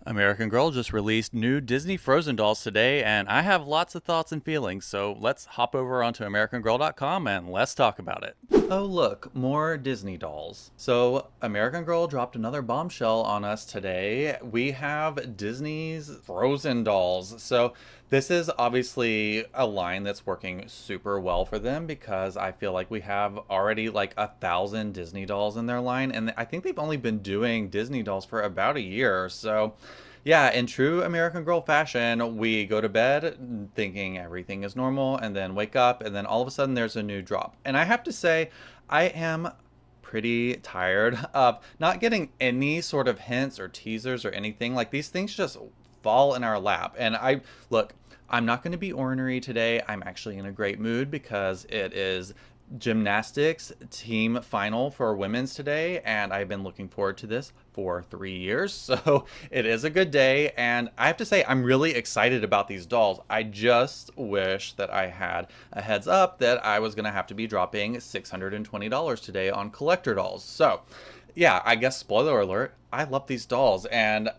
American Girl just released new Disney Frozen dolls today, and I have lots of thoughts and feelings, so let's hop over onto AmericanGirl.com and let's talk about it. Oh, look, more Disney dolls. So, American Girl dropped another bombshell on us today. We have Disney's Frozen dolls. So, this is obviously a line that's working super well for them because I feel like we have already like 1,000 Disney dolls in their line, and I think they've only been doing Disney dolls for about a year. So, yeah, in true American Girl fashion, we go to bed thinking everything is normal and then wake up and then all of a sudden there's a new drop. And I have to say, I am pretty tired of not getting any sort of hints or teasers or anything. Like these things just fall in our lap. And look, I'm not going to be ornery today. I'm actually in a great mood because it is gymnastics team final for women's today, and I've been looking forward to this for 3 years. So it is a good day, and I have to say I'm really excited about these dolls. I just wish that I had a heads up that I was gonna have to be dropping $620 today on collector dolls. So yeah, I guess spoiler alert, I love these dolls. And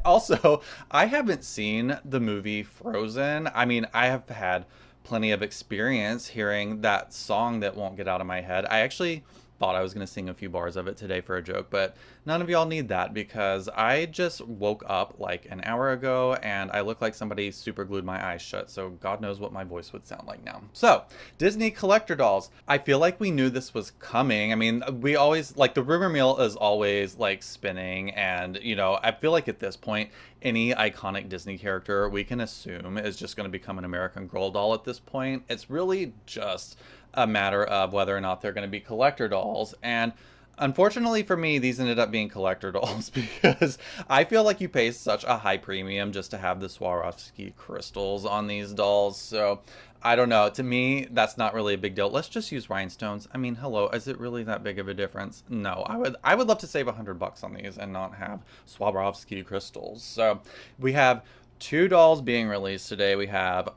also, I haven't seen the movie Frozen. I mean, I have had plenty of experience hearing that song that won't get out of my head. I actually thought I was going to sing a few bars of it today for a joke, but none of y'all need that because I just woke up like an hour ago and I look like somebody super glued my eyes shut, so God knows what my voice would sound like now. So, Disney collector dolls. I feel like we knew this was coming. I mean, we always, like, the rumor mill is always like spinning, and I feel like at this point, any iconic Disney character we can assume is just going to become an American Girl doll at this point. It's really just a matter of whether or not they're going to be collector dolls. And unfortunately for me, these ended up being collector dolls because I feel like you pay such a high premium just to have the Swarovski crystals on these dolls. So I don't know. To me, that's not really a big deal. Let's just use rhinestones. I mean, hello, is it really that big of a difference? No, I would love to save $100 on these and not have Swarovski crystals. So we have two dolls being released today. We have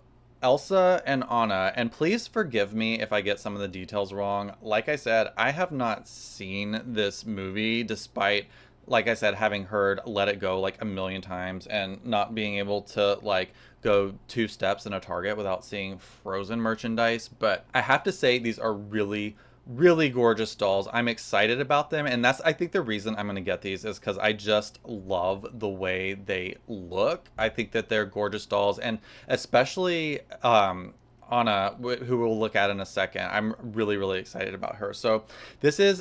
Elsa and Anna, and please forgive me if I get some of the details wrong. Like I said, I have not seen this movie despite, like I said, having heard Let It Go like a million times and not being able to like go two steps in a Target without seeing Frozen merchandise. But I have to say, these are really gorgeous dolls. I'm excited about them, and that's, I think, the reason I'm going to get these is because I just love the way they look. I think that they're gorgeous dolls, and especially Anna, who we'll look at in a second. I'm really excited about her. So this is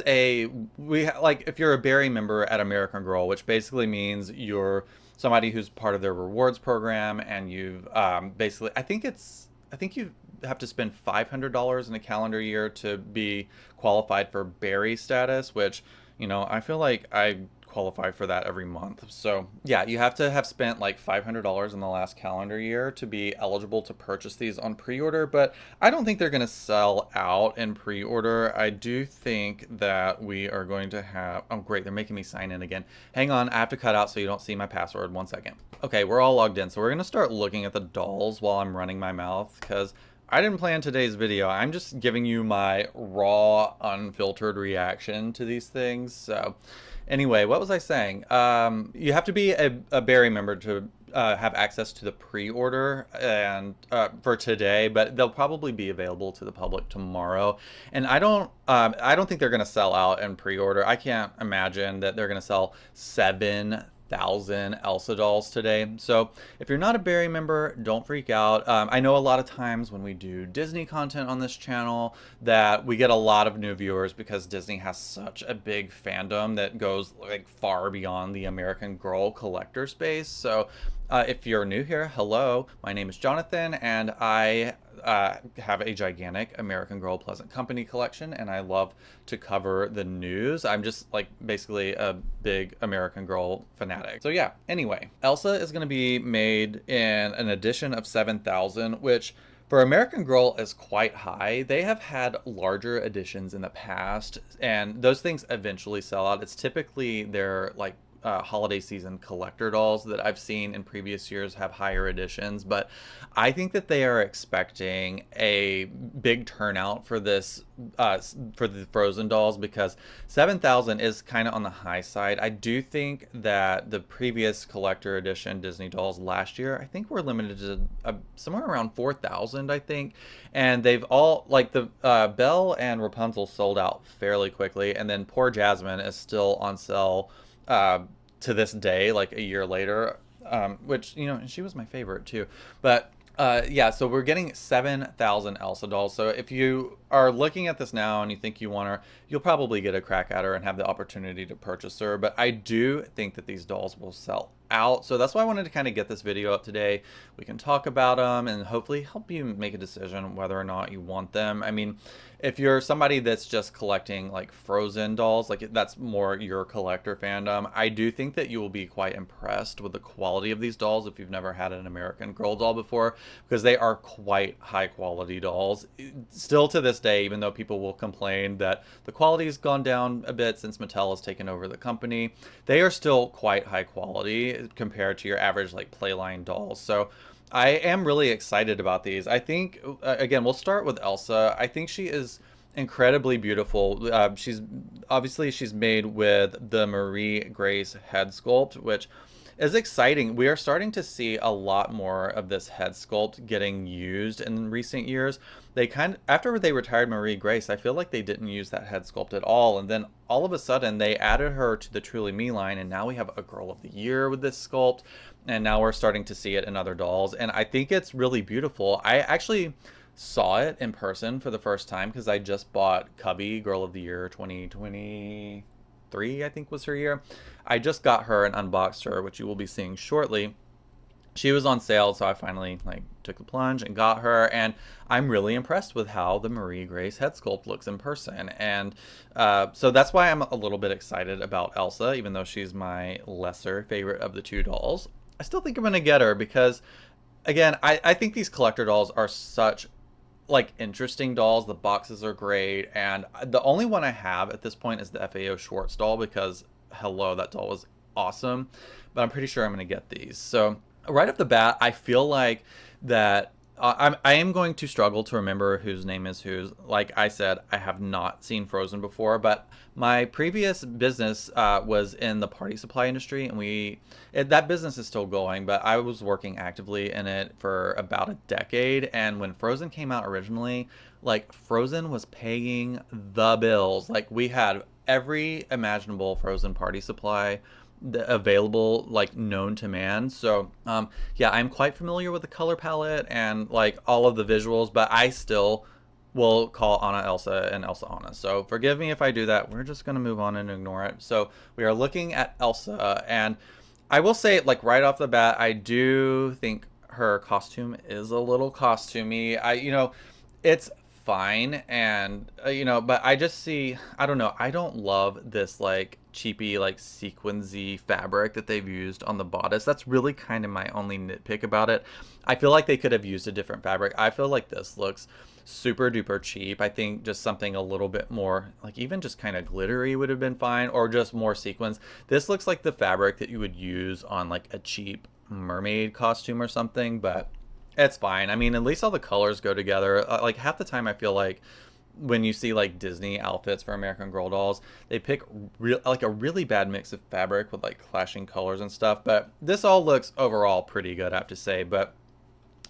like, if you're a Berry member at American Girl, which basically means you're somebody who's part of their rewards program, and you've basically, I think you have to spend $500 in a calendar year to be qualified for Berry status, which, I feel like I qualify for that every month. So, yeah, you have to have spent like $500 in the last calendar year to be eligible to purchase these on pre-order, but I don't think they're going to sell out in pre-order. I do think that we are going to have, oh great, they're making me sign in again. Hang on, I have to cut out so you don't see my password. 1 second. Okay, we're all logged in, so we're going to start looking at the dolls while I'm running my mouth because I didn't plan today's video. I'm just giving you my raw, unfiltered reaction to these things. So anyway, what was I saying? You have to be a Berry member to have access to the pre-order and for today, but they'll probably be available to the public tomorrow. And I don't think they're going to sell out in pre-order. I can't imagine that they're going to sell 7,000 Elsa dolls today. So if you're not a Berry member, don't freak out. I know a lot of times when we do Disney content on this channel that we get a lot of new viewers because Disney has such a big fandom that goes like far beyond the American Girl collector space. So if you're new here, hello, my name is Jonathan, and I have a gigantic American Girl Pleasant Company collection, and I love to cover the news. I'm just like basically a big American Girl fanatic. So yeah, anyway, Elsa is going to be made in an edition of 7,000, which for American Girl is quite high. They have had larger editions in the past, and those things eventually sell out. It's typically their like holiday season collector dolls that I've seen in previous years have higher editions, but I think that they are expecting a big turnout for this for the Frozen dolls because 7,000 is kind of on the high side. I do think that the previous collector edition Disney dolls last year, I think were limited to somewhere around 4,000, I think, and they've all like the Belle and Rapunzel sold out fairly quickly, and then poor Jasmine is still on sale to this day, like a year later, which, you know, she was my favorite too. But yeah, so we're getting 7,000 Elsa dolls. So if you are looking at this now and you think you want her, you'll probably get a crack at her and have the opportunity to purchase her. But I do think that these dolls will sell out. So that's why I wanted to kind of get this video up today. We can talk about them and hopefully help you make a decision whether or not you want them. I mean, if you're somebody that's just collecting like Frozen dolls, like that's more your collector fandom, I do think that you will be quite impressed with the quality of these dolls if you've never had an American Girl doll before, because they are quite high quality dolls. Still to this day, even though people will complain that the quality has gone down a bit since Mattel has taken over the company, they are still quite high quality compared to your average like Playline dolls. So I am really excited about these. I think, again, we'll start with Elsa. I think she is incredibly beautiful. She's made with the Marie Grace head sculpt, which is exciting. We are starting to see a lot more of this head sculpt getting used in recent years. They after they retired Marie Grace, I feel like they didn't use that head sculpt at all. And then all of a sudden they added her to the Truly Me line, and now we have a Girl of the Year with this sculpt. And now we're starting to see it in other dolls. And I think it's really beautiful. I actually saw it in person for the first time because I just bought Cubby Girl of the Year 2023, I think was her year. I just got her and unboxed her, which you will be seeing shortly. She was on sale, so I finally took the plunge and got her, and I'm really impressed with how the Marie Grace head sculpt looks in person. And so that's why I'm a little bit excited about Elsa, even though she's my lesser favorite of the two dolls. I still think I'm gonna get her because, again, I think these collector dolls are such interesting dolls. The boxes are great, and the only one I have at this point is the FAO Schwartz doll because hello, that doll was awesome. But I'm pretty sure I'm gonna get these. So right off the bat, I feel like that I am going to struggle to remember whose name is whose. Like I said, I have not seen Frozen before, but my previous business was in the party supply industry, and that business is still going, but I was working actively in it for about a decade. And when Frozen came out originally, Frozen was paying the bills. We had every imaginable Frozen party supply available, known to man. So yeah, I'm quite familiar with the color palette and all of the visuals, but I still will call Anna Elsa and Elsa Anna. So forgive me if I do that. We're just gonna move on and ignore it. So we are looking at Elsa, and I will say, right off the bat, I do think her costume is a little costumey. It's fine, and but I just see, I don't know, I don't love this cheapy sequensy fabric that they've used on the bodice. That's really kind of my only nitpick about it. I feel like they could have used a different fabric. I feel like this looks super duper cheap. I think just something a little bit more even just kind of glittery would have been fine, or just more sequins. This looks like the fabric that you would use on a cheap mermaid costume or something, but it's fine. I mean, at least all the colors go together. Half the time I feel like when you see Disney outfits for American Girl dolls, they pick a really bad mix of fabric with clashing colors and stuff. But this all looks overall pretty good, I have to say. But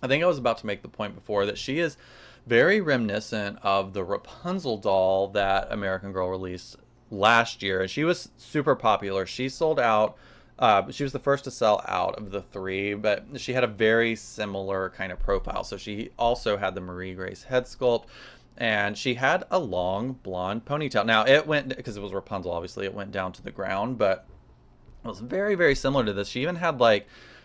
I think I was about to make the point before that she is very reminiscent of the Rapunzel doll that American Girl released last year, and she was super popular. She sold out. She was the first to sell out of the three, but she had a very similar kind of profile. So she also had the Marie Grace head sculpt, and she had a long blonde ponytail. Now it went, because it was Rapunzel, obviously it went down to the ground, but it was very, very similar to this. She even had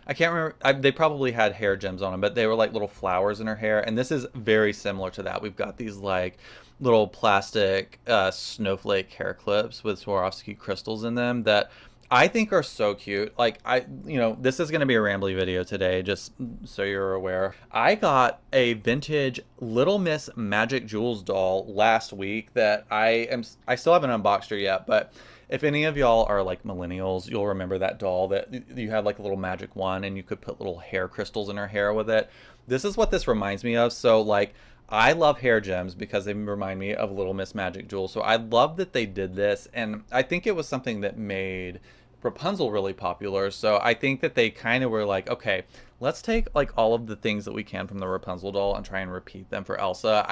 I can't remember, they probably had hair gems on them, but they were little flowers in her hair, and this is very similar to that. We've got these little plastic snowflake hair clips with Swarovski crystals in them that I think are so cute. This is going to be a rambly video today, just so you're aware. I got a vintage Little Miss Magic Jewels doll last week that I still haven't unboxed her yet, but if any of y'all are like millennials, you'll remember that doll that you had like a little magic wand and you could put little hair crystals in her hair with it. This is what this reminds me of. So like I love hair gems because they remind me of Little Miss Magic Jewel. So I love that they did this, and I think it was something that made Rapunzel really popular. So I think that they kind of were like, okay, let's take like all of the things that we can from the Rapunzel doll and try and repeat them for Elsa.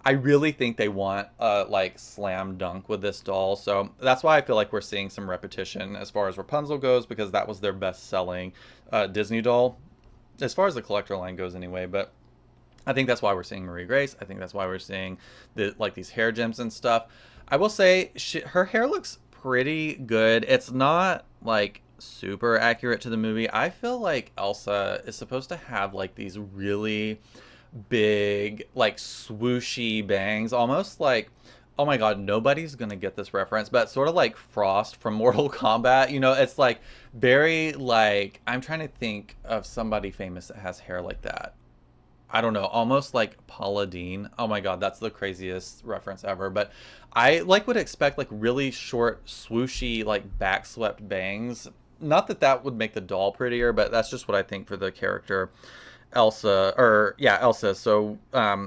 I really think they want a like slam dunk with this doll. So that's why I feel like we're seeing some repetition as far as Rapunzel goes, because that was their best selling Disney doll as far as the collector line goes anyway. But I think that's why we're seeing Marie Grace. I think that's why we're seeing like these hair gems and stuff. I will say her hair looks pretty good. It's not like super accurate to the movie. I feel like Elsa is supposed to have like these really big, like swooshy bangs, almost like, oh my god, nobody's gonna get this reference, but sort of like Frost from Mortal Kombat. You know, it's like very like, I'm trying to think of somebody famous that has hair like that. I don't know, almost like Paula Deen. Oh my god, that's the craziest reference ever. But I like would expect like really short, swooshy, like backswept bangs. Not that that would make the doll prettier, but that's just what I think for the character Elsa, or yeah, Elsa. So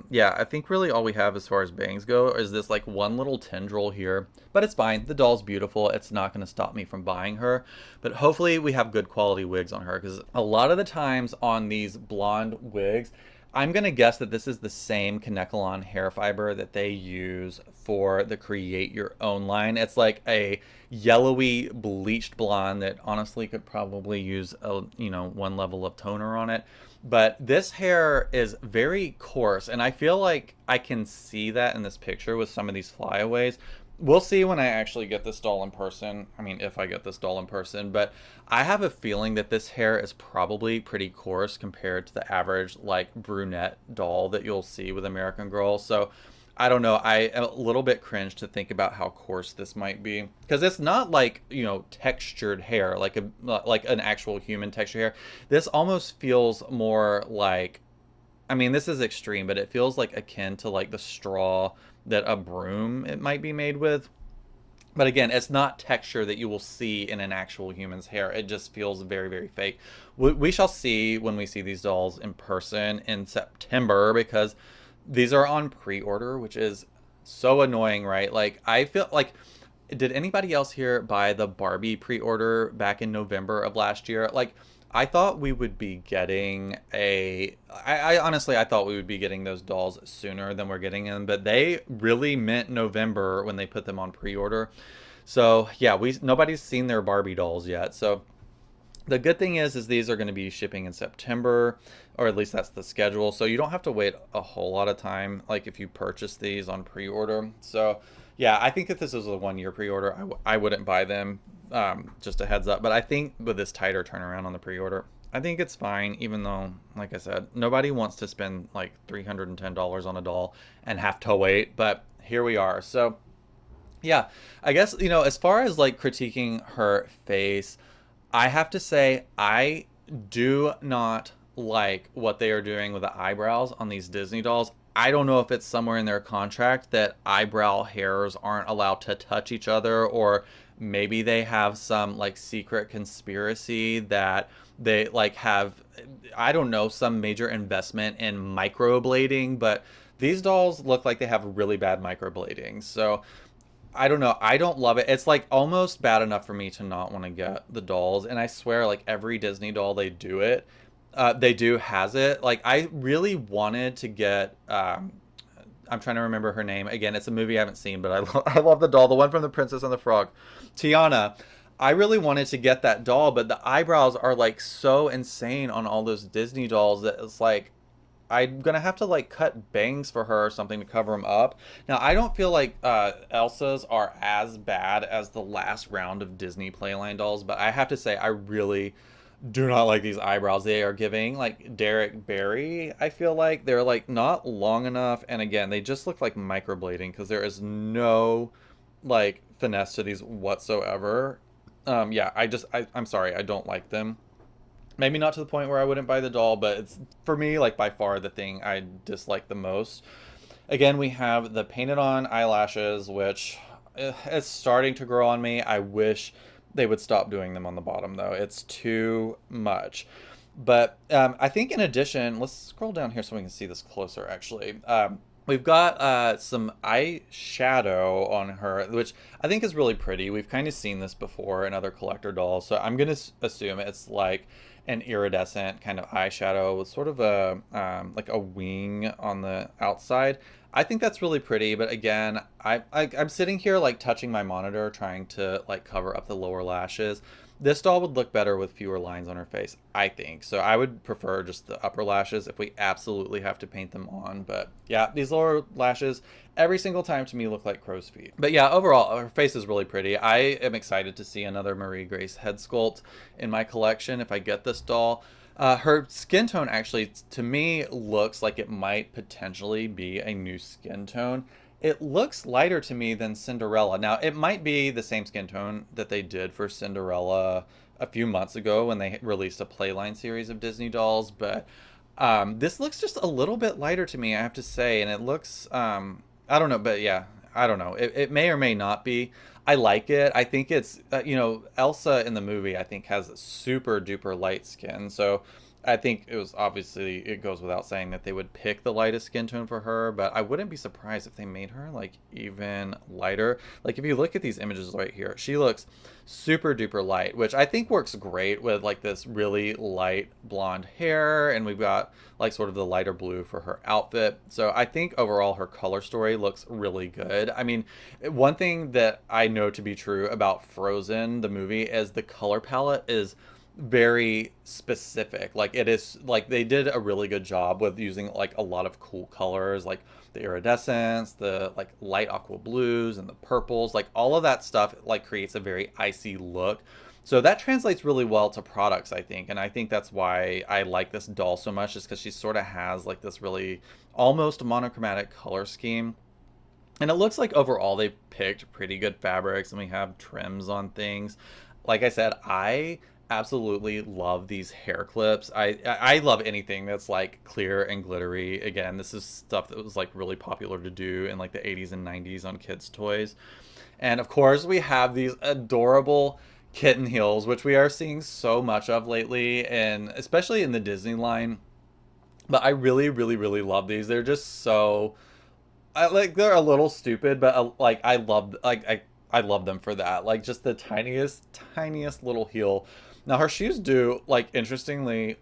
yeah, I think really all we have as far as bangs go is this like one little tendril here, but it's fine. The doll's beautiful. It's not going to stop me from buying her, but hopefully we have good quality wigs on her, because a lot of the times on these blonde wigs, I'm going to guess that this is the same Kanekalon hair fiber that they use for the Create Your Own line. It's like a yellowy bleached blonde that honestly could probably use a, you know, one level of toner on it. But this hair is very coarse, and I feel like I can see that in this picture with some of these flyaways. We'll see when I actually get this doll in person. I mean, if I get this doll in person, but I have a feeling that this hair is probably pretty coarse compared to the average like brunette doll that you'll see with American Girl. So I don't know. I am a little bit cringe to think about how coarse this might be, because it's not like, you know, textured hair, like an actual human textured hair. This almost feels more like, I mean, this is extreme, but it feels like akin to like the straw that a broom it might be made with. But again, it's not texture that you will see in an actual human's hair. It just feels very, very fake. We shall see when we see these dolls in person in September, because these are on pre-order, which is so annoying, right? Like, I feel like, did anybody else here buy the Barbie pre-order back in November of last year? Like, I thought we would be getting I honestly, I thought we would be getting those dolls sooner than we're getting them, but they really meant November when they put them on pre-order. So yeah, nobody's seen their Barbie dolls yet. So the good thing is these are going to be shipping in September, or at least that's the schedule. So you don't have to wait a whole lot of time, like if you purchase these on pre-order. So yeah, I think if this was a 1-year pre-order, I wouldn't buy them. Just a heads up. But I think with this tighter turnaround on the pre-order, I think it's fine, even though, like I said, nobody wants to spend like $310 on a doll and have to wait. But here we are. So yeah, I guess, you know, as far as like critiquing her face, I have to say I do not like what they are doing with the eyebrows on these Disney dolls. I don't know if it's somewhere in their contract that eyebrow hairs aren't allowed to touch each other, or maybe they have some like secret conspiracy that they like have, I don't know, some major investment in microblading, but these dolls look like they have really bad microblading. So I don't know. I don't love it. It's like almost bad enough for me to not want to get the dolls. And I swear, like every Disney doll they do it, they do has it. Like I really wanted to get. I'm trying to remember her name again. It's a movie I haven't seen, but I love the doll, the one from The Princess and the Frog, Tiana. I really wanted to get that doll, but the eyebrows are like so insane on all those Disney dolls that it's like, I'm gonna have to like cut bangs for her or something to cover them up. Now I don't feel like Elsa's are as bad as the last round of Disney Playline dolls, but I have to say I really do not like these eyebrows. They are giving like Derek Barry. I feel like they're like not long enough, and again they just look like microblading, because there is no like finesse to these whatsoever. Yeah, I'm sorry, I don't like them. Maybe not to the point where I wouldn't buy the doll, but it's, for me, like by far the thing I dislike the most. Again, we have the painted on eyelashes, which it's starting to grow on me. I wish they would stop doing them on the bottom though. It's too much. But I think in addition, let's scroll down here so we can see this closer actually. We've got some eyeshadow on her, which I think is really pretty. We've kind of seen this before in other collector dolls, so I'm going to assume it's like an iridescent kind of eyeshadow with sort of a like a wing on the outside. I think that's really pretty, but again, I'm sitting here like touching my monitor, trying to like cover up the lower lashes. This doll would look better with fewer lines on her face, I think. So I would prefer just the upper lashes if we absolutely have to paint them on. But yeah, these lower lashes every single time to me look like crow's feet. But yeah, overall, her face is really pretty. I am excited to see another Marie Grace head sculpt in my collection if I get this doll. Her skin tone actually, to me, looks like it might potentially be a new skin tone. It looks lighter to me than Cinderella. Now, it might be the same skin tone that they did for Cinderella a few months ago when they released a Playline series of Disney dolls, but this looks just a little bit lighter to me, I have to say, and it looks, I don't know, but yeah, I don't know. It may or may not be. I like it. I think it's, Elsa in the movie, I think, has super duper light skin, so I think it was obviously, it goes without saying that they would pick the lightest skin tone for her, but I wouldn't be surprised if they made her like even lighter. Like if you look at these images right here, she looks super duper light, which I think works great with like this really light blonde hair, and we've got like sort of the lighter blue for her outfit. So I think overall her color story looks really good. I mean, one thing that I know to be true about Frozen, the movie, is the color palette is very specific. Like it is like they did a really good job with using like a lot of cool colors, like the iridescence, the like light aqua blues and the purples, like all of that stuff like creates a very icy look. So that translates really well to products, I think, and I think that's why I like this doll so much, is because she sort of has like this really almost monochromatic color scheme. And it looks like overall they picked pretty good fabrics, and we have trims on things. Like I said, I absolutely love these hair clips. I love anything that's like clear and glittery. Again, this is stuff that was like really popular to do in like the 80s and 90s on kids' toys. And of course, we have these adorable kitten heels, which we are seeing so much of lately, and especially in the Disney line. But I really, really, really love these. They're just so they're a little stupid, but like I love them for that. Like just the tiniest little heel. Now her shoes do like interestingly,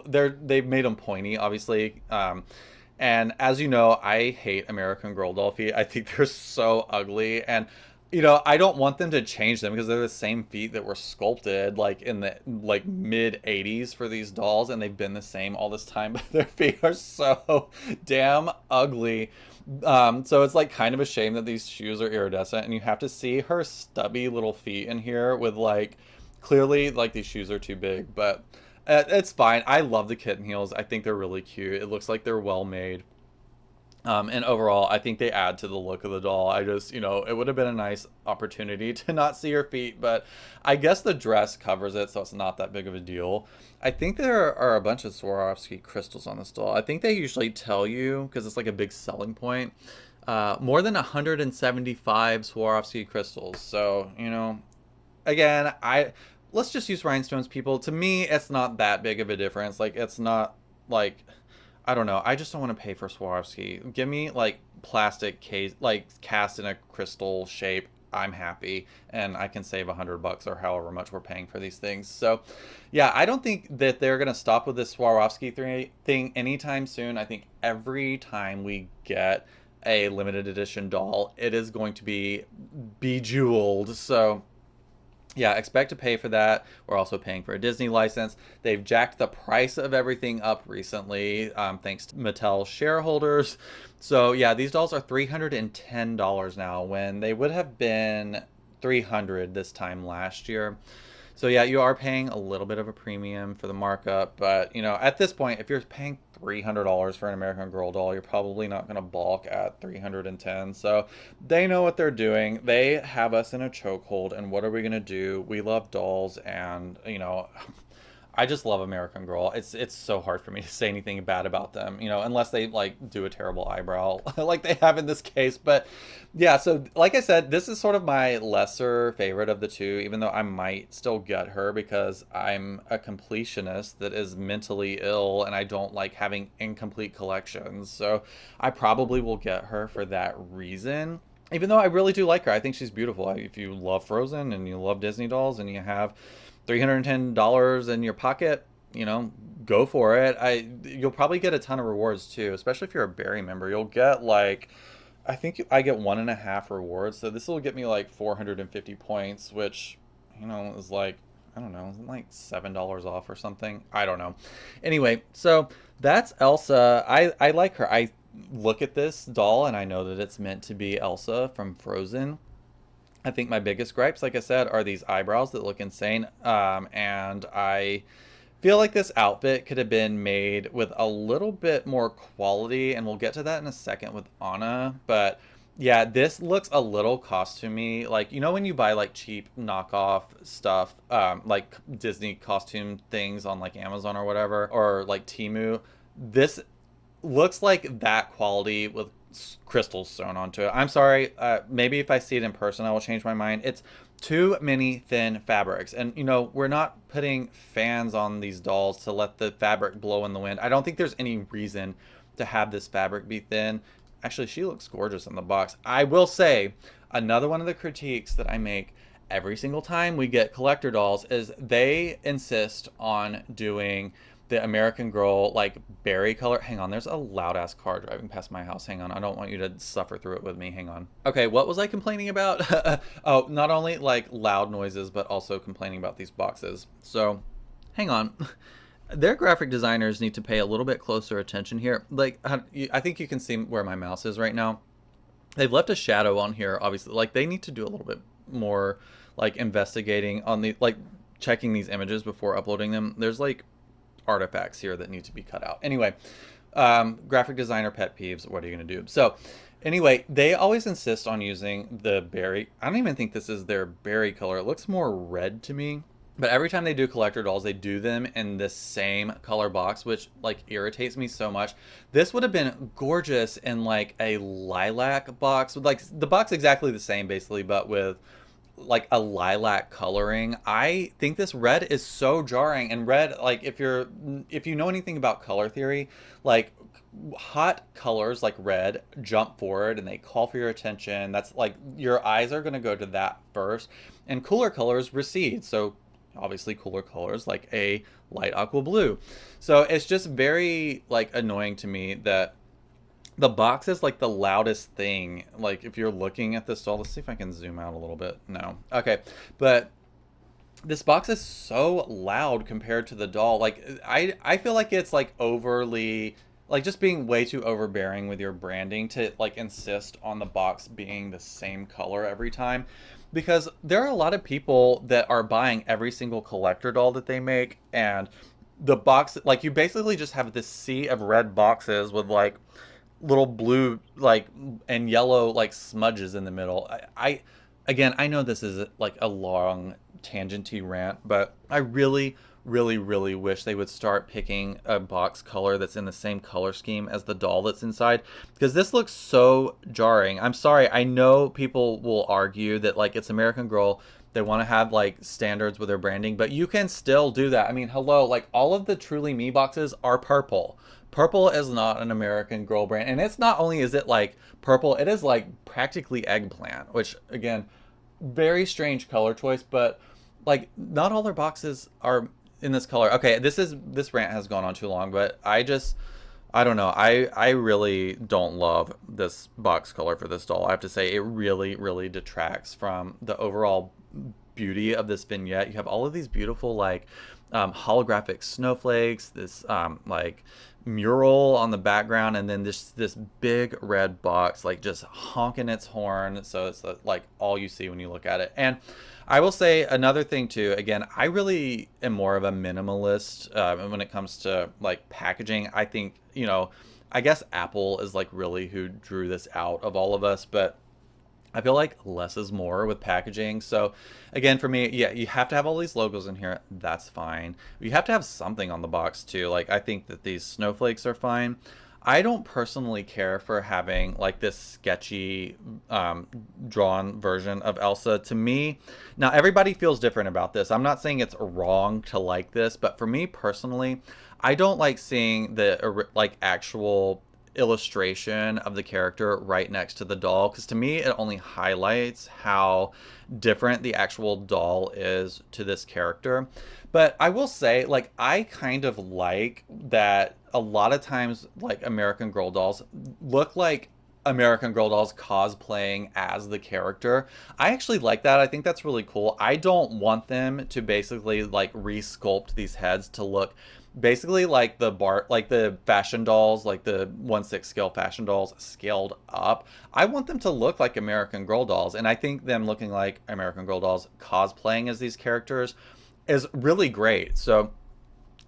they've made them pointy, obviously. And as you know, I hate American Girl doll feet. I think they're so ugly, and I don't want them to change them because they're the same feet that were sculpted like in the like mid 80s for these dolls, and they've been the same all this time, but their feet are so damn ugly. So it's like kind of a shame that these shoes are iridescent, and you have to see her stubby little feet in here with like clearly like these shoes are too big, but it's fine. I love the kitten heels. I think they're really cute. It looks like they're well made. And overall, I think they add to the look of the doll. I just, it would have been a nice opportunity to not see her feet, but I guess the dress covers it, so it's not that big of a deal. I think there are a bunch of Swarovski crystals on this doll. I think they usually tell you, because it's like a big selling point, more than 175 Swarovski crystals. So, again, let's just use rhinestones, people. To me, it's not that big of a difference. Like, it's not like, I don't know. I just don't want to pay for Swarovski. Give me like plastic case, like cast in a crystal shape. I'm happy, and I can save $100 or however much we're paying for these things. So, yeah, I don't think that they're gonna stop with this Swarovski thing anytime soon. I think every time we get a limited edition doll, it is going to be bejeweled. So yeah, expect to pay for that. We're also paying for a Disney license. They've jacked the price of everything up recently, thanks to Mattel shareholders. So yeah, these dolls are $310 now when they would have been $300 this time last year. So yeah, you are paying a little bit of a premium for the markup, but at this point, if you're paying $300 for an American Girl doll, you're probably not going to balk at 310. So they know what they're doing. They have us in a chokehold, and what are we going to do? We love dolls, and I just love American Girl. It's so hard for me to say anything bad about them, you know, unless they like do a terrible eyebrow like they have in this case. But yeah, so like I said, this is sort of my lesser favorite of the two, even though I might still get her because I'm a completionist that is mentally ill and I don't like having incomplete collections. So I probably will get her for that reason. Even though I really do like her, I think she's beautiful. If you love Frozen and you love Disney dolls and you have $310 in your pocket, you know, go for it. You'll probably get a ton of rewards too, especially if you're a Berry member. You'll get like, I think I get 1.5 rewards, so this will get me like 450 points, which, you know, is like, I don't know, like $7 off or something. I don't know. Anyway, so that's Elsa. I like her. I look at this doll and I know that it's meant to be Elsa from Frozen. I think my biggest gripes, like I said, are these eyebrows that look insane. And I feel like this outfit could have been made with a little bit more quality, and we'll get to that in a second with Anna. But yeah, this looks a little costumey. Like, you know, when you buy like cheap knockoff stuff, like Disney costume things on like Amazon or whatever, or like Temu, this looks like that quality with crystals sewn onto it. I'm sorry. Maybe if I see it in person, I will change my mind. It's too many thin fabrics. And, you know, we're not putting fans on these dolls to let the fabric blow in the wind. I don't think there's any reason to have this fabric be thin. Actually, she looks gorgeous in the box. I will say, another one of the critiques that I make every single time we get collector dolls is they insist on doing the American Girl like berry color. Hang on, there's a loud ass car driving past my house. Hang on, I don't want you to suffer through it with me. Hang on. Okay, what was I complaining about? Oh, not only like loud noises, but also complaining about these boxes. So, hang on. Their graphic designers need to pay a little bit closer attention here. Like, I think you can see where my mouse is right now. They've left a shadow on here, obviously. Like, they need to do a little bit more, like, investigating on the, like, checking these images before uploading them. There's, like, artifacts here that need to be cut out. Anyway, graphic designer pet peeves, what are you going to do? So, anyway, they always insist on using the berry. I don't even think this is their berry color. It looks more red to me. But every time they do collector dolls, they do them in this same color box, which like irritates me so much. This would have been gorgeous in like a lilac box with like the box exactly the same basically, but with like a lilac coloring. I think this red is so jarring, and red, like if you know anything about color theory, like hot colors like red jump forward and they call for your attention. That's like your eyes are going to go to that first, and cooler colors recede. So obviously cooler colors like a light aqua blue. So it's just very like annoying to me that the box is like the loudest thing. Like if you're looking at this doll, let's see if I can zoom out a little bit. No. Okay. But this box is so loud compared to the doll. Like I feel like it's like overly, like just being way too overbearing with your branding to like insist on the box being the same color every time, because there are a lot of people that are buying every single collector doll that they make, and the box, like you basically just have this sea of red boxes with like little blue like and yellow like smudges in the middle. I again, I know this is like a long tangenty rant, but I really wish they would start picking a box color that's in the same color scheme as the doll that's inside, because this looks so jarring. I'm sorry, I know people will argue that like it's American Girl, they want to have like standards with their branding, but you can still do that. I mean, hello, like all of the Truly Me boxes are purple. Purple is not an American Girl brand, and it's not only is it like purple, it is like practically eggplant, which again, very strange color choice, but like not all their boxes are in this color. Okay, this rant has gone on too long, but I don't know. I really don't love this box color for this doll. I have to say it really detracts from the overall beauty of this vignette. You have all of these beautiful like holographic snowflakes, this like mural on the background, and then this big red box like just honking its horn, so it's like all you see when you look at it. And I will say another thing too, again, I really am more of a minimalist when it comes to like packaging. I think, you know, I guess Apple is like really who drew this out of all of us, but I feel like less is more with packaging. So, again, for me, yeah, you have to have all these logos in here. That's fine. You have to have something on the box too. Like, I think that these snowflakes are fine. I don't personally care for having like this sketchy drawn version of Elsa. To me, now everybody feels different about this. I'm not saying it's wrong to like this, but for me personally, I don't like seeing the like actual illustration of the character right next to the doll, because to me it only highlights how different the actual doll is to this character. But I will say, like, I kind of like that a lot of times, like, American Girl dolls look like American Girl dolls cosplaying as the character. I actually like that. I think that's really cool. I don't want them to basically like resculpt these heads to look basically like like the fashion dolls, like the 1/6 scale fashion dolls scaled up. I want them to look like American Girl dolls, and I think them looking like American Girl dolls cosplaying as these characters is really great. So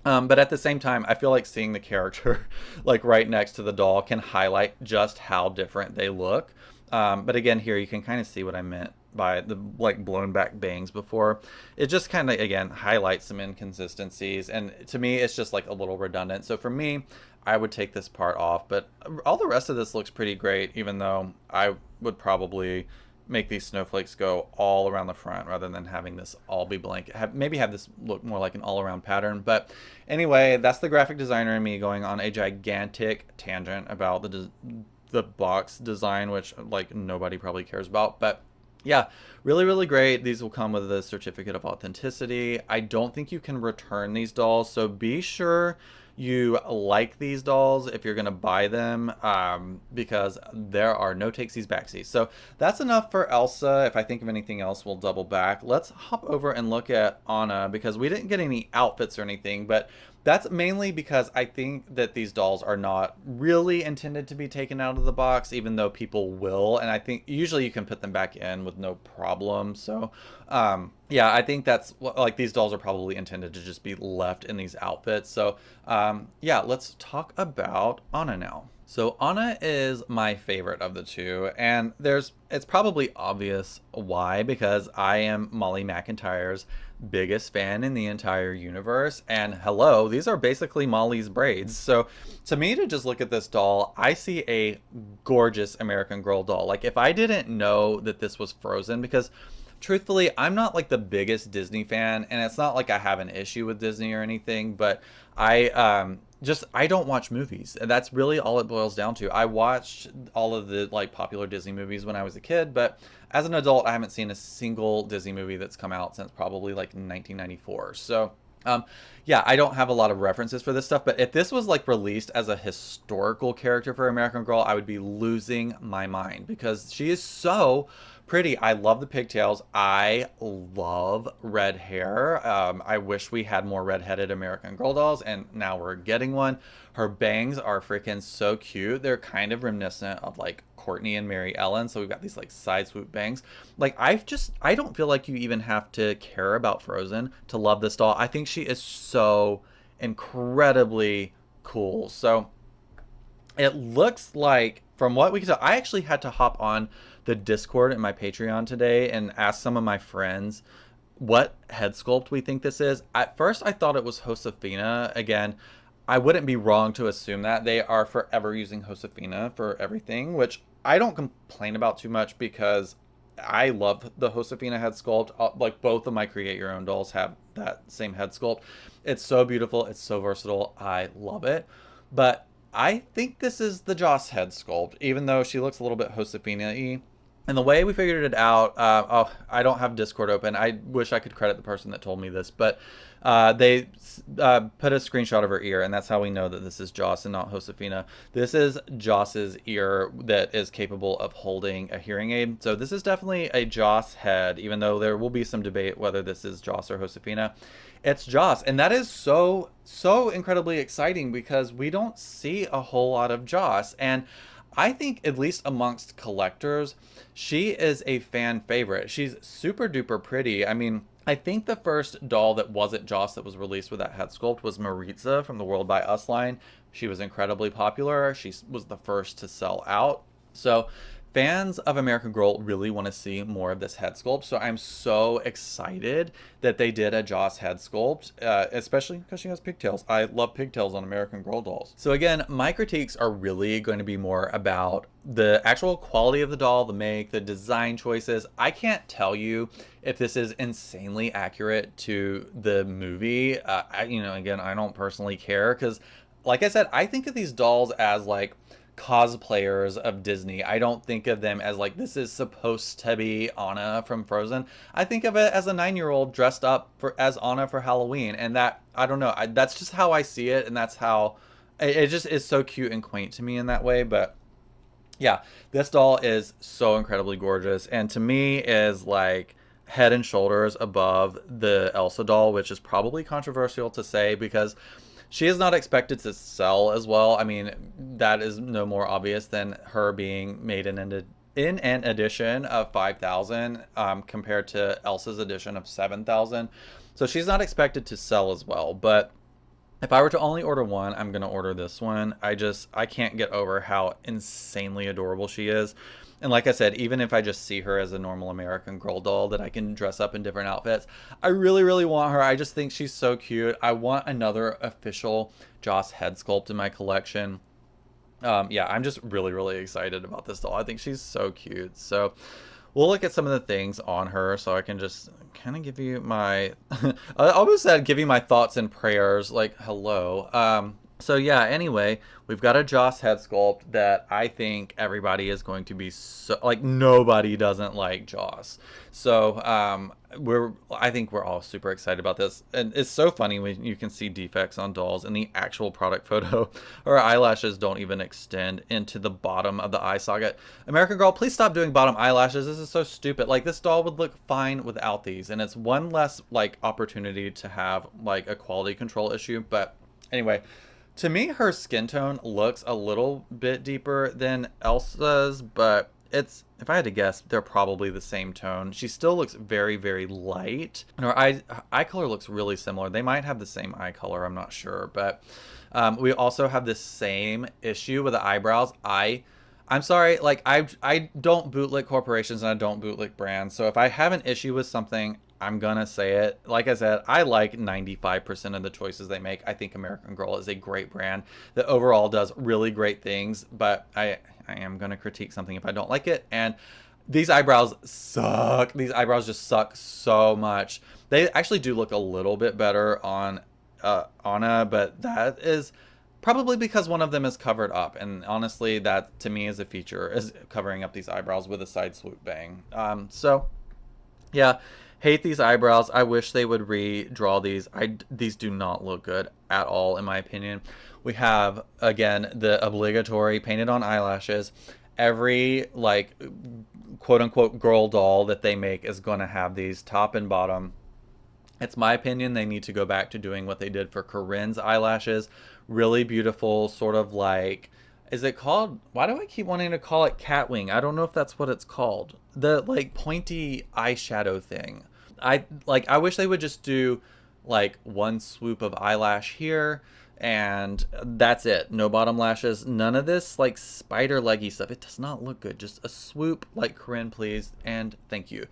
but at the same time, I feel like seeing the character like right next to the doll can highlight just how different they look. But again, here you can kind of see what I meant by the like blown back bangs before. It just kind of again highlights some inconsistencies, and to me, it's just like a little redundant. So for me, I would take this part off, but all the rest of this looks pretty great, even though I would probably make these snowflakes go all around the front rather than having this all be blank. Maybe have this look more like an all-around pattern. But anyway, that's the graphic designer and me going on a gigantic tangent about the box design, which like nobody probably cares about. But yeah, really, really great. These will come with a certificate of authenticity. I don't think you can return these dolls, so be sure you like these dolls if you're going to buy them, because there are no takesies backsies. So that's enough for Elsa. If I think of anything else, we'll double back. Let's hop over and look at Anna, because we didn't get any outfits or anything, but that's mainly because I think that these dolls are not really intended to be taken out of the box, even though people will. And I think usually you can put them back in with no problem. So, yeah, I think that's like these dolls are probably intended to just be left in these outfits. So, yeah, let's talk about Anna now. So Anna is my favorite of the two, and it's probably obvious why, because I am Molly McIntyre's biggest fan in the entire universe. And hello, these are basically Molly's braids. So to me, to just look at this doll, I see a gorgeous American Girl doll. Like if I didn't know that this was Frozen, because truthfully, I'm not like the biggest Disney fan, and it's not like I have an issue with Disney or anything, but I don't watch movies, and that's really all it boils down to. I watched all of the like popular Disney movies when I was a kid, but as an adult, I haven't seen a single Disney movie that's come out since probably like 1994. So yeah, I don't have a lot of references for this stuff, but if this was like released as a historical character for American Girl, I would be losing my mind, because she is so pretty. I love the pigtails. I love red hair. I wish we had more redheaded American Girl dolls, and now we're getting one. Her bangs are freaking so cute. They're kind of reminiscent of like Courtney and Mary Ellen. So we've got these like side swoop bangs. Like I don't feel like you even have to care about Frozen to love this doll. I think she is so incredibly cool. So it looks like, from what we can tell, I actually had to hop on the Discord in my Patreon today and ask some of my friends what head sculpt we think this is. At first, I thought it was Josefina. Again, I wouldn't be wrong to assume that. They are forever using Josefina for everything, which I don't complain about too much, because I love the Josefina head sculpt. Like both of my Create Your Own dolls have that same head sculpt. It's so beautiful. It's so versatile. I love it. But I think this is the Joss head sculpt, even though she looks a little bit Josefina-y. And the way we figured it out, oh, I don't have Discord open. I wish I could credit the person that told me this, but they put a screenshot of her ear, and that's how we know that this is Joss and not Josefina. This is Joss's ear that is capable of holding a hearing aid. So this is definitely a Joss head, even though there will be some debate whether this is Joss or Josefina. It's Joss, and that is so incredibly exciting, because we don't see a whole lot of Joss. And I think, at least amongst collectors, she is a fan favorite. She's super duper pretty. I mean, I think the first doll that wasn't Joss that was released with that head sculpt was Maritza from the World by Us line. She was incredibly popular. She was the first to sell out. So fans of American Girl really want to see more of this head sculpt, so I'm so excited that they did a Joss head sculpt, especially because she has pigtails. I love pigtails on American Girl dolls. So again, my critiques are really going to be more about the actual quality of the doll, the make, the design choices. I can't tell you if this is insanely accurate to the movie. Again, I don't personally care because, like I said, I think of these dolls as like cosplayers of Disney. I don't think of them as like, this is supposed to be Anna from Frozen. I think of it as a 9-year-old dressed up as Anna for Halloween, and that, I don't know, that's just how I see it, and that's how it just is so cute and quaint to me in that way. But yeah, this doll is so incredibly gorgeous, and to me is like head and shoulders above the Elsa doll, which is probably controversial to say because she is not expected to sell as well. I mean, that is no more obvious than her being made in an edition of 5,000 compared to Elsa's edition of 7,000. So she's not expected to sell as well. But if I were to only order one, I'm going to order this one. I can't get over how insanely adorable she is. And like I said, even if I just see her as a normal American Girl doll that I can dress up in different outfits, I really, really want her. I just think she's so cute. I want another official Joss head sculpt in my collection. Yeah, I'm just really, really excited about this doll. I think she's so cute. So we'll look at some of the things on her so I can just kind of give you my... I almost said give you my thoughts and prayers, like, hello. So yeah, anyway, we've got a Joss head sculpt that I think everybody is going to be so, like, nobody doesn't like Joss. So I think we're all super excited about this. And it's so funny when you can see defects on dolls in the actual product photo. Her eyelashes don't even extend into the bottom of the eye socket. American Girl, please stop doing bottom eyelashes. This is so stupid. Like, this doll would look fine without these, and it's one less like opportunity to have like a quality control issue. But anyway, to me, her skin tone looks a little bit deeper than Elsa's, but if I had to guess, they're probably the same tone. She still looks very, very light, and her eye color looks really similar. They might have the same eye color, I'm not sure, but we also have the same issue with the eyebrows. I'm sorry, like, I don't bootlick corporations and I don't bootlick brands, so if I have an issue with something, I'm gonna say it. Like I said, I like 95% of the choices they make. I think American Girl is a great brand that overall does really great things, but I am gonna critique something if I don't like it. And these eyebrows suck. These eyebrows just suck so much. They actually do look a little bit better on Anna, but that is probably because one of them is covered up. And honestly, that to me is a feature, is covering up these eyebrows with a side swoop bang. So yeah. Hate these eyebrows. I wish they would redraw these. These do not look good at all, in my opinion. We have, again, the obligatory painted on eyelashes. Every, like, quote-unquote girl doll that they make is going to have these top and bottom. It's my opinion they need to go back to doing what they did for Corinne's eyelashes. Really beautiful, sort of like... Is it called... Why do I keep wanting to call it Catwing? I don't know if that's what it's called. The, like, pointy eyeshadow thing. I wish they would just do, like, one swoop of eyelash here, and that's it. No bottom lashes. None of this, like, spider leggy stuff. It does not look good. Just a swoop like Corinne, please, and thank you.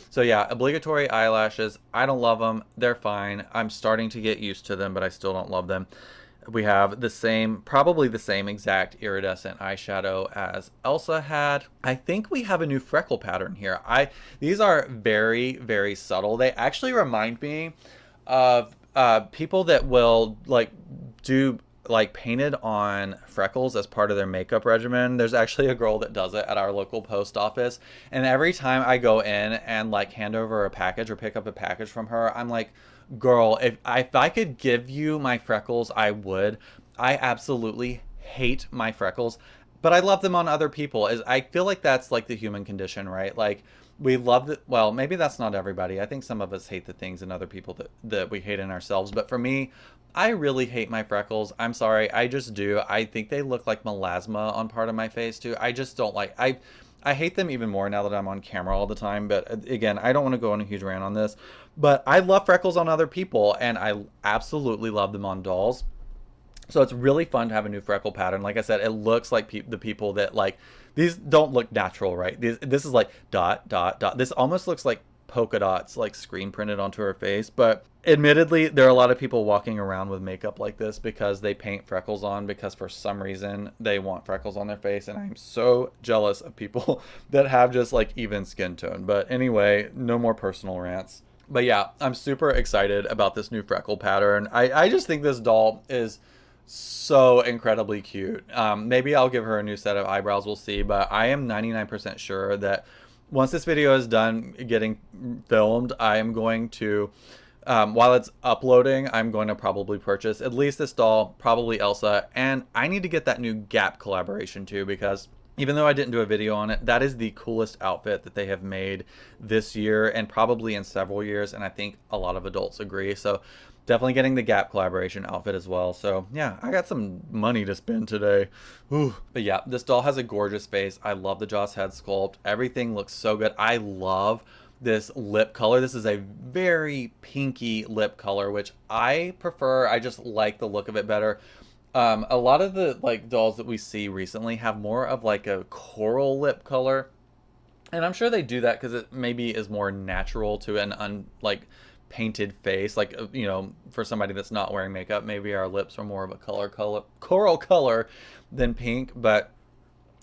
So, yeah, obligatory eyelashes. I don't love them. They're fine. I'm starting to get used to them, but I still don't love them. We have probably the same exact iridescent eyeshadow as Elsa had. I think we have a new freckle pattern here. These are very, very subtle. They actually remind me of people that will like do like painted on freckles as part of their makeup regimen. There's actually a girl that does it at our local post office, and every time I go in and like hand over a package or pick up a package from her, I'm like, girl, if I could give you my freckles, I would. I absolutely hate my freckles, but I love them on other people. I feel like that's like the human condition, right? Like, we love it. Well, maybe that's not everybody. I think some of us hate the things in other people that we hate in ourselves. But for me, I really hate my freckles. I'm sorry. I just do. I think they look like melasma on part of my face too. I just don't like... I hate them even more now that I'm on camera all the time. But again, I don't want to go on a huge rant on this. But I love freckles on other people, and I absolutely love them on dolls. So it's really fun to have a new freckle pattern. Like I said, it looks like the people that like, these don't look natural, right? This is like dot, dot, dot. This almost looks like polka dots, like screen printed onto her face. But admittedly, there are a lot of people walking around with makeup like this because they paint freckles on because for some reason they want freckles on their face. And I'm so jealous of people that have just like even skin tone. But anyway, no more personal rants. But yeah, I'm super excited about this new freckle pattern. I just think this doll is so incredibly cute. Maybe I'll give her a new set of eyebrows, we'll see, but I am 99% sure that once this video is done getting filmed, I am going to, while it's uploading, I'm going to probably purchase at least this doll, probably Elsa, and I need to get that new Gap collaboration too, because even though I didn't do a video on it, that is the coolest outfit that they have made this year and probably in several years, and I think a lot of adults agree. So definitely getting the Gap collaboration outfit as well. So yeah, I got some money to spend today. Ooh. But yeah, this doll has a gorgeous face. I love the Joss head sculpt. Everything looks so good. I love this lip color. This is a very pinky lip color, which I prefer. I just like the look of it better. A lot of the like dolls that we see recently have more of like a coral lip color, and I'm sure they do that because it maybe is more natural to an like painted face. Like you know, for somebody that's not wearing makeup, maybe our lips are more of a coral color than pink. But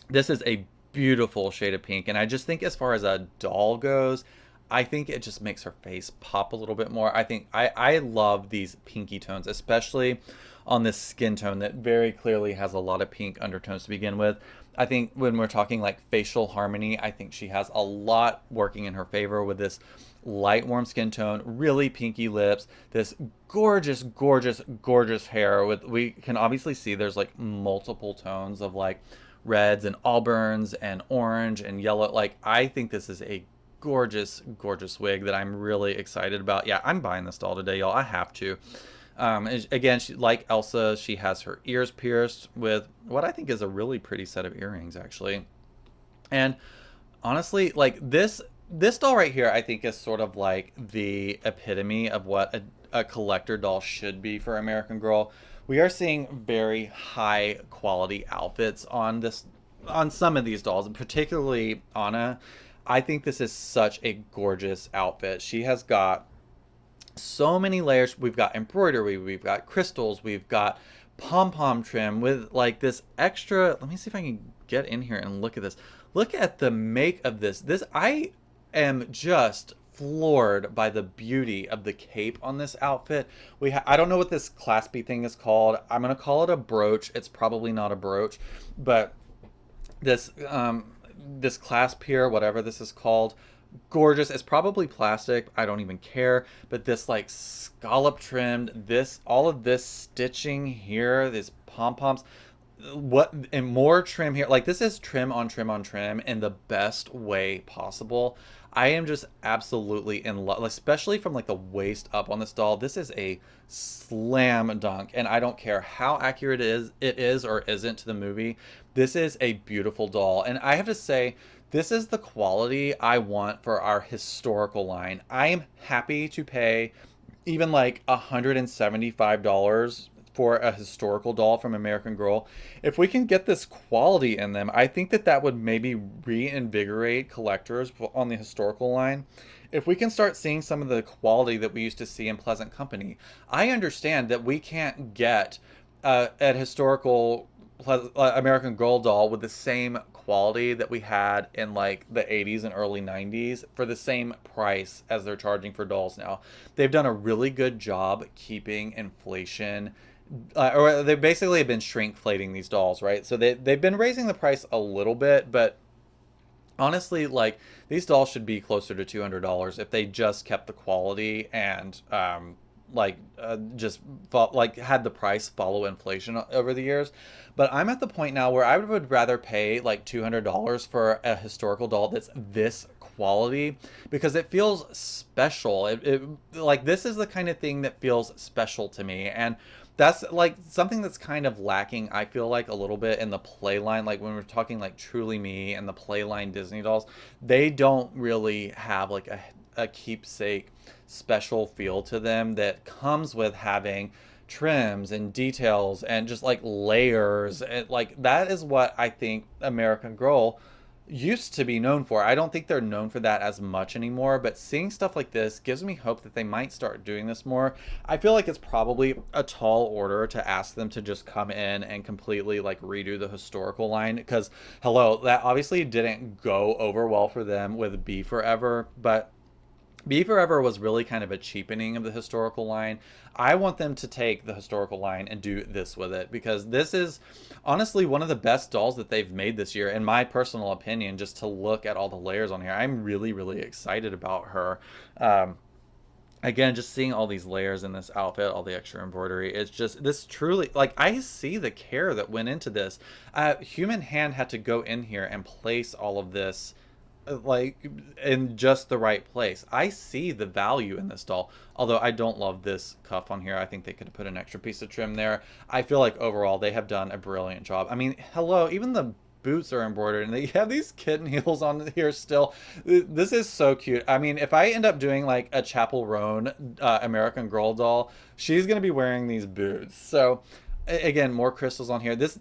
this is a beautiful shade of pink, and I just think as far as a doll goes, I think it just makes her face pop a little bit more. I think I love these pinky tones, especially on this skin tone that very clearly has a lot of pink undertones to begin with. I think when we're talking like facial harmony, I think she has a lot working in her favor with this light warm skin tone, really pinky lips, this gorgeous, gorgeous, gorgeous hair with, we can obviously see there's like multiple tones of like reds and auburns and orange and yellow. Like I think this is a gorgeous, gorgeous wig that I'm really excited about. Yeah, I'm buying this doll today, y'all. I have to. Again, she, like Elsa, she has her ears pierced with what I think is a really pretty set of earrings, actually. And honestly, like this doll right here, I think is sort of like the epitome of what a collector doll should be for American Girl. We are seeing very high quality outfits on some of these dolls, and particularly Anna. I think this is such a gorgeous outfit. She has got so many layers. We've got embroidery, we've got crystals, we've got pom-pom trim with like this extra. Let me see if I can get in here and look at this. Look at the make of this. I am just floored by the beauty of the cape on this outfit. I don't know what this claspy thing is called. I'm gonna call it a brooch. It's probably not a brooch, but this this clasp here, whatever this is called, gorgeous. It's probably plastic, I don't even care. But this like scallop trimmed, this, all of this stitching here, these pom-poms, what, and more trim here. Like this is trim on trim on trim in the best way possible. I am just absolutely in love, especially from like the waist up on this doll. This is a slam dunk, and I don't care how accurate it is or isn't to the movie. This is a beautiful doll, and I have to say, this is the quality I want for our historical line. I am happy to pay even like $175 for a historical doll from American Girl. If we can get this quality in them, I think that would maybe reinvigorate collectors on the historical line. If we can start seeing some of the quality that we used to see in Pleasant Company. I understand that we can't get a historical American Girl doll with the same quality that we had in like the 80s and early 90s for the same price as they're charging for dolls now. They've done a really good job keeping inflation, or they basically have been shrinkflating these dolls, right? So they've been raising the price a little bit, but honestly, like these dolls should be closer to $200 if they just kept the quality and just like had the price follow inflation over the years. But I'm at the point now where I would rather pay like $200 for a historical doll that's this quality, because it feels special. It like, this is the kind of thing that feels special to me, and that's like something that's kind of lacking, I feel like, a little bit in the Playline. Like when we're talking like Truly Me and the Playline Disney dolls, they don't really have like a keepsake special feel to them that comes with having trims and details and just like layers. And like that is what I think American Girl used to be known for. I don't think they're known for that as much anymore, but seeing stuff like this gives me hope that they might start doing this more. I feel like it's probably a tall order to ask them to just come in and completely like redo the historical line, because hello, that obviously didn't go over well for them with Be Forever, but Be Forever was really kind of a cheapening of the historical line. I want them to take the historical line and do this with it, because this is honestly one of the best dolls that they've made this year, in my personal opinion, just to look at all the layers on here. I'm really, really excited about her. Again, just seeing all these layers in this outfit, all the extra embroidery, it's just, this truly, like, I see the care that went into this. Human hand had to go in here and place all of this like in just the right place. I see the value in this doll, although I don't love this cuff on here. I think they could have put an extra piece of trim there. I feel like overall they have done a brilliant job. I mean, hello, even the boots are embroidered and they have these kitten heels on here still. This is so cute. I mean, if I end up doing like a Chapel Roan American Girl doll, she's gonna be wearing these boots. So again, more crystals on here. This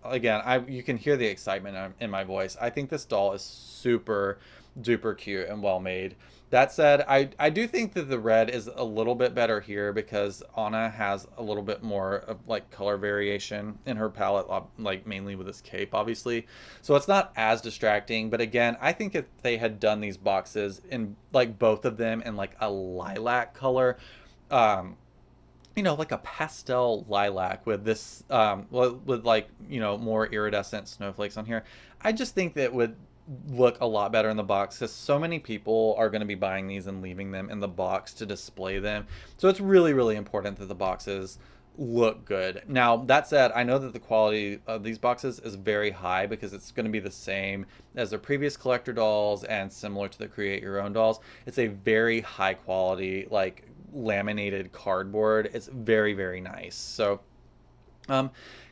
again, you can hear the excitement in my voice. I think this doll is super duper cute and well made. That said, I do think that the red is a little bit better here, because Anna has a little bit more of like color variation in her palette, like mainly with this cape, obviously. So it's not as distracting. But again, I think if they had done these boxes in like both of them in like a lilac color, you know, like a pastel lilac with this, with like, you know, more iridescent snowflakes on here, I just think that would look a lot better in the box, because so many people are going to be buying these and leaving them in the box to display them. So it's really, really important that the boxes look good. Now, that said, I know that the quality of these boxes is very high, because it's going to be the same as their previous collector dolls and similar to the Create Your Own dolls. It's a very high quality, like laminated cardboard. It's very, very nice. So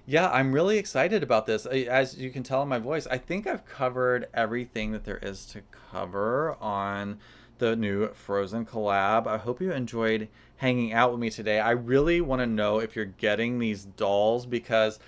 yeah, I'm really excited about this. As you can tell in my voice, I think I've covered everything that there is to cover on the new Frozen collab. I hope you enjoyed hanging out with me today. I really want to know if you're getting these dolls, because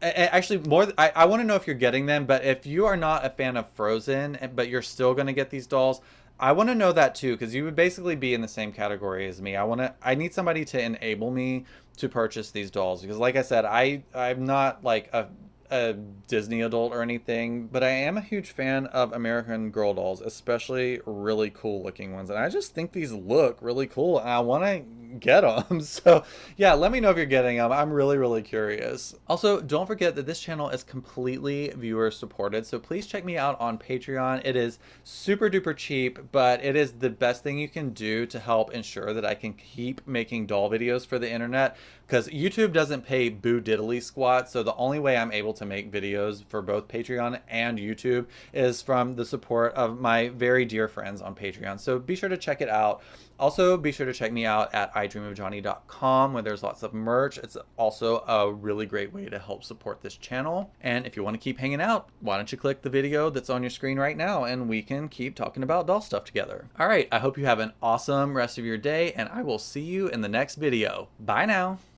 actually more I want to know if you're getting them, but if you are not a fan of Frozen but you're still going to get these dolls, I want to know that too, because you would basically be in the same category as me. I need somebody to enable me to purchase these dolls, because like I said, I'm not like a Disney adult or anything, but I am a huge fan of American Girl dolls, especially really cool looking ones. And I just think these look really cool and I want to get them. So yeah, let me know if you're getting them. I'm really, really curious. Also, don't forget that this channel is completely viewer supported. So please check me out on Patreon. It is super duper cheap, but it is the best thing you can do to help ensure that I can keep making doll videos for the internet, because YouTube doesn't pay boo diddly squat. So the only way I'm able to make videos for both Patreon and YouTube is from the support of my very dear friends on Patreon. So be sure to check it out. Also, be sure to check me out at idreamofjohnny.com, where there's lots of merch. It's also a really great way to help support this channel. And if you want to keep hanging out, why don't you click the video that's on your screen right now and we can keep talking about doll stuff together. All right, I hope you have an awesome rest of your day, and I will see you in the next video. Bye now.